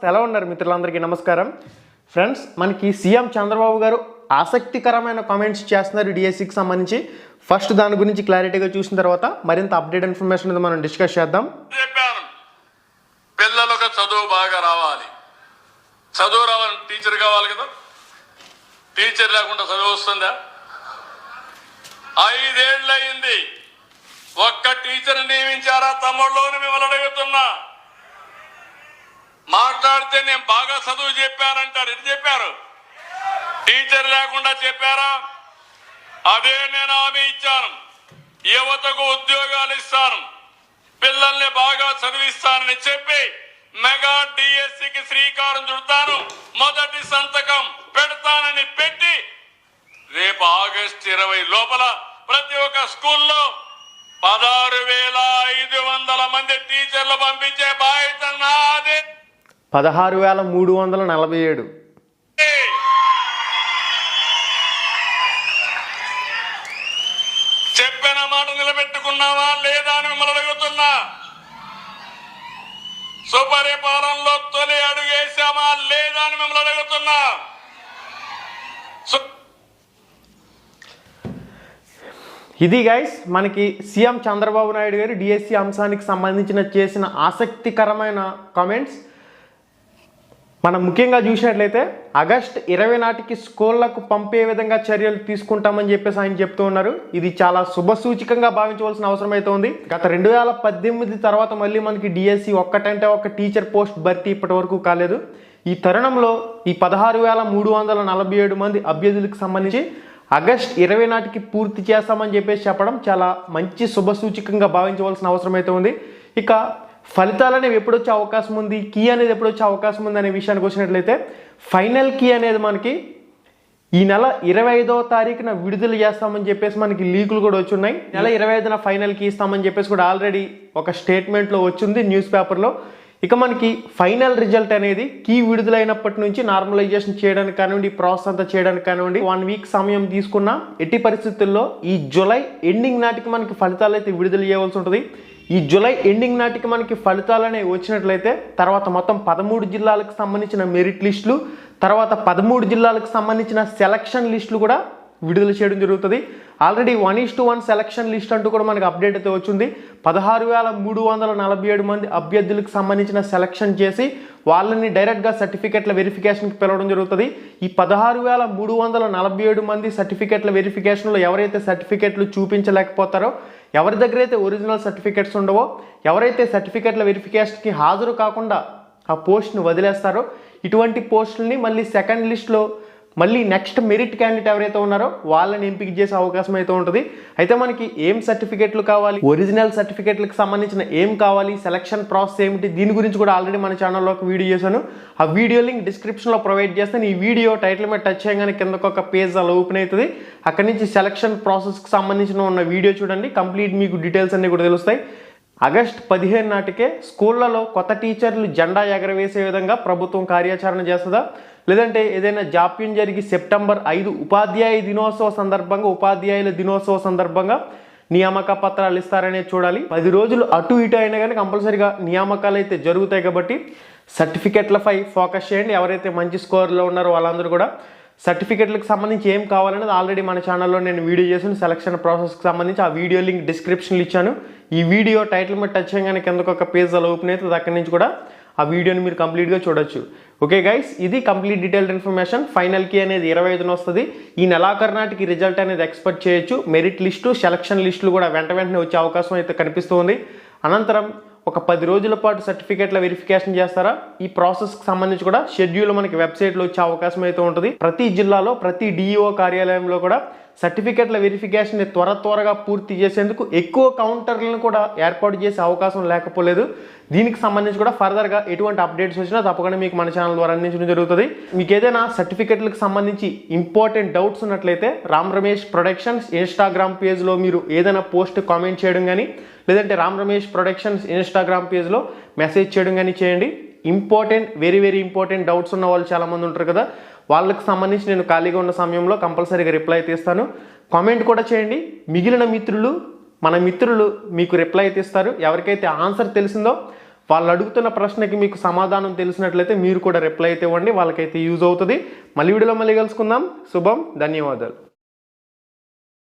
ఎలా ఉన్నారు మిత్రులందరికీ నమస్కారం. ఫ్రెండ్స్, మనకి సీఎం చంద్రబాబు గారు ఆసక్తికరమైన కామెంట్స్ చేస్తున్నారు డిఎస్సికి సంబంధించి. ఫస్ట్ దాని గురించి క్లారిటీగా చూసిన తర్వాత మరింత అప్డేట్ ఇన్ఫర్మేషన్ అనేది మనం డిస్కస్ చేద్దాం. పిల్లలకు చదువు బాగా రావాలి, చదువు రావాలని టీచర్ కావాలి కదా. టీచర్ లేకుండా చదువు వస్తుందా? 5 ఏళ్ళు అయింది, ఒక్క టీచర్ నియమించారా తమ్ముళ్ళని మిమ్మల్ని అడుగుతున్నా. మాట్లాడితే నేను బాగా చదువు చెప్పానంటారు. ఇది చెప్పారు, టీచర్ లేకుండా చెప్పారా? అదే నేను హామీ ఇచ్చాను, యువతకు ఉద్యోగాలు ఇస్తాను, పిల్లల్ని బాగా చదివిస్తానని చెప్పి మెగా డిఎస్సికి శ్రీకారం చుడతాను, మొదటి సంతకం పెడతానని పెట్టి రేపు ఆగస్టు 20 లోపల ప్రతి ఒక్క స్కూల్లో 16,500 మంది టీచర్లు పంపించే బాధ్యత నాదే. 16,347. చెప్పిన మాట నిలబెట్టుకున్నావా లేదా అని మిమ్మల్ని అడుగుతున్నా. సుపరిపాలనలో తొలి అడుగేశామా లేదా అని మిమ్మల్ని అడుగుతున్నా. ఇది గైస్ మనకి సీఎం చంద్రబాబు నాయుడు గారు డిఎస్సి అంశానికి సంబంధించిన చేసిన ఆసక్తికరమైన కామెంట్స్. మనం ముఖ్యంగా చూసినట్లయితే ఆగస్టు 20 నాటికి స్కూళ్లకు పంపే విధంగా చర్యలు తీసుకుంటామని చెప్పేసి ఆయన చెప్తూ ఉన్నారు. ఇది చాలా శుభసూచకంగా భావించవలసిన అవసరం అయితే ఉంది. గత 2018 తర్వాత మళ్ళీ మనకి డిఎస్సి ఒక్కటంటే ఒక టీచర్ పోస్ట్ భర్తీ ఇప్పటి వరకు కాలేదు. ఈ తరుణంలో ఈ 16,347 మంది అభ్యర్థులకు సంబంధించి ఆగస్టు 20 నాటికి పూర్తి చేస్తామని చెప్పేసి చెప్పడం చాలా మంచి శుభసూచకంగా భావించవలసిన అవసరం అయితే ఉంది. ఇక ఫలితాలు అనేవి ఎప్పుడు వచ్చే అవకాశం ఉంది, కీ అనేది ఎప్పుడు వచ్చే అవకాశం ఉంది అనే విషయానికి వచ్చినట్లయితే ఫైనల్ కీ అనేది మనకి ఈ నెల 25వ తారీఖున విడుదల చేస్తామని చెప్పేసి మనకి లీకులు కూడా వచ్చున్నాయి. నెల 25న ఫైనల్ కీ ఇస్తామని చెప్పేసి కూడా ఆల్రెడీ ఒక స్టేట్మెంట్లో వచ్చింది న్యూస్ పేపర్లో. ఇక మనకి ఫైనల్ రిజల్ట్ అనేది కీ విడుదలైనప్పటి నుంచి నార్మలైజేషన్ చేయడానికి కానివ్వండి, ప్రాసెస్ అంతా చేయడానికి కానివ్వండి 1 వీక్ సమయం తీసుకున్న ఎట్టి పరిస్థితుల్లో ఈ జూలై ఎండింగ్ నాటికి మనకి ఫలితాలు అయితే విడుదల చేయవలసి ఉంటుంది. ఈ జూలై ఎండింగ్ నాటికి మనకి ఫలితాలు అనేవి వచ్చినట్లయితే తర్వాత మొత్తం 13 జిల్లాలకు సంబంధించిన మెరిట్ లిస్టులు, తర్వాత 13 జిల్లాలకు సంబంధించిన సెలక్షన్ లిస్టులు కూడా విడుదల చేయడం జరుగుతుంది. ఆల్రెడీ 1:1 సెలక్షన్ లిస్ట్ అంటూ కూడా మనకి అప్డేట్ అయితే వచ్చింది. 16,347 మంది అభ్యర్థులకు సంబంధించిన సెలక్షన్ చేసి వాళ్ళని డైరెక్ట్గా సర్టిఫికెట్ల వెరిఫికేషన్కి పిలవడం జరుగుతుంది. ఈ 16,347 మంది సర్టిఫికెట్ల వెరిఫికేషన్లో ఎవరైతే సర్టిఫికెట్లు చూపించలేకపోతారో, ఎవరి దగ్గర అయితే ఒరిజినల్ సర్టిఫికెట్స్ ఉండవో, ఎవరైతే సర్టిఫికెట్ల వెరిఫికేషన్కి హాజరు కాకుండా ఆ పోస్ట్ని వదిలేస్తారో, ఇటువంటి పోస్టులని మళ్ళీ సెకండ్ లిస్ట్లో మళ్ళీ నెక్స్ట్ మెరిట్ క్యాండిడేట్ ఎవరైతే ఉన్నారో వాళ్ళని ఎంపిక చేసే అవకాశం అయితే ఉంటుంది. అయితే మనకి ఏం సర్టిఫికెట్లు కావాలి, ఒరిజినల్ సర్టిఫికెట్లకు సంబంధించిన ఏం కావాలి, సెలక్షన్ ప్రాసెస్ ఏమిటి, దీని గురించి కూడా ఆల్రెడీ మన ఛానల్లో ఒక వీడియో చేశాను. ఆ వీడియో లింక్ డిస్క్రిప్షన్లో ప్రొవైడ్ చేస్తాను. ఈ వీడియో టైటిల్ మీద టచ్ చేయగానే కిందకు ఒక పేజ్ అలా ఓపెన్ అవుతుంది. అక్కడి నుంచి సెలక్షన్ ప్రాసెస్కి సంబంధించిన ఉన్న వీడియో చూడండి, కంప్లీట్ మీకు డీటెయిల్స్ అన్నీ కూడా తెలుస్తాయి. ఆగస్టు 15 నాటికే స్కూళ్లలో కొత్త టీచర్లు జెండా ఎగరవేసే విధంగా ప్రభుత్వం కార్యాచరణ చేస్తుందా, లేదంటే ఏదైనా జాప్యం జరిగి సెప్టెంబర్ 5 ఉపాధ్యాయుల దినోత్సవ సందర్భంగా నియామక పత్రాలు ఇస్తారనేది చూడాలి. 10 రోజులు అటు ఇటు అయినా కానీ కంపల్సరీగా నియామకాలు అయితే జరుగుతాయి. కాబట్టి సర్టిఫికెట్లపై ఫోకస్ చేయండి. ఎవరైతే మంచి స్కోర్లో ఉన్నారో వాళ్ళందరూ కూడా సర్టిఫికెట్లకు సంబంధించి ఏం కావాలనేది ఆల్రెడీ మన ఛానల్లో నేను వీడియో చేశాను. సెలక్షన్ ప్రాసెస్కి సంబంధించి ఆ వీడియో లింక్ డిస్క్రిప్షన్లో ఇచ్చాను. ఈ వీడియో టైటిల్ మీద టచ్ చేయగానే కిందకు ఒక పేజ్ అలా ఓపెన్ అవుతుంది. అక్కడి నుంచి కూడా ఆ వీడియోని మీరు కంప్లీట్గా చూడొచ్చు. ఓకే గైస్, ఇది complete detailed information. Final key అనేది 25న వస్తుంది. ఈ నెలాఖరు నాటికి రిజల్ట్ అనేది ఎక్స్పెక్ట్ చేయొచ్చు. మెరిట్ లిస్టు, సెలక్షన్ లిస్టులు కూడా వెంటనే వచ్చే అవకాశం అయితే కనిపిస్తుంది. అనంతరం ఒక 10 రోజుల పాటు సర్టిఫికెట్ల వెరిఫికేషన్ చేస్తారా, ఈ ప్రాసెస్కి సంబంధించి కూడా షెడ్యూల్ మనకి వెబ్సైట్లో వచ్చే అవకాశం అయితే ఉంటుంది. ప్రతి జిల్లాలో ప్రతి డిఈఓ కార్యాలయంలో కూడా సర్టిఫికెట్ల వెరిఫికేషన్ని త్వరగా పూర్తి చేసేందుకు ఎక్కువ కౌంటర్లను కూడా ఏర్పాటు చేసే అవకాశం లేకపోలేదు. దీనికి సంబంధించి కూడా ఫర్దర్గా ఎటువంటి అప్డేట్స్ వచ్చినా తప్పకుండా మీకు మన ఛానల్ ద్వారా అందించడం జరుగుతుంది. మీకు ఏదైనా సర్టిఫికెట్లకు సంబంధించి ఇంపార్టెంట్ డౌట్స్ ఉన్నట్లయితే రామ్ రమేష్ ప్రొడక్షన్స్ ఇన్స్టాగ్రామ్ పేజ్లో మీరు ఏదైనా పోస్ట్ కామెంట్ చేయడం కానీ, లేదంటే రామ్ రమేష్ ప్రొడక్షన్స్ ఇన్స్టాగ్రామ్ పేజ్లో మెసేజ్ చేయడం కానీ చేయండి. వెరీ ఇంపార్టెంట్ డౌట్స్ ఉన్న వాళ్ళు చాలామంది ఉంటారు కదా, వాళ్ళకి సంబంధించి నేను ఖాళీగా ఉన్న సమయంలో కంపల్సరీగా రిప్లై అయితే ఇస్తాను. కామెంట్ కూడా చేయండి. మిగిలిన మిత్రులు మన మిత్రులు మీకు రిప్లై అయితే ఇస్తారు. ఎవరికైతే ఆన్సర్ తెలిసిందో వాళ్ళు అడుగుతున్న ప్రశ్నకి మీకు సమాధానం తెలిసినట్లయితే మీరు కూడా రిప్లై అయితే ఇవ్వండి, వాళ్ళకైతే యూజ్ అవుతుంది. మళ్ళీ వీడియోలో మళ్ళీ కలుసుకుందాం. శుభం, ధన్యవాదాలు.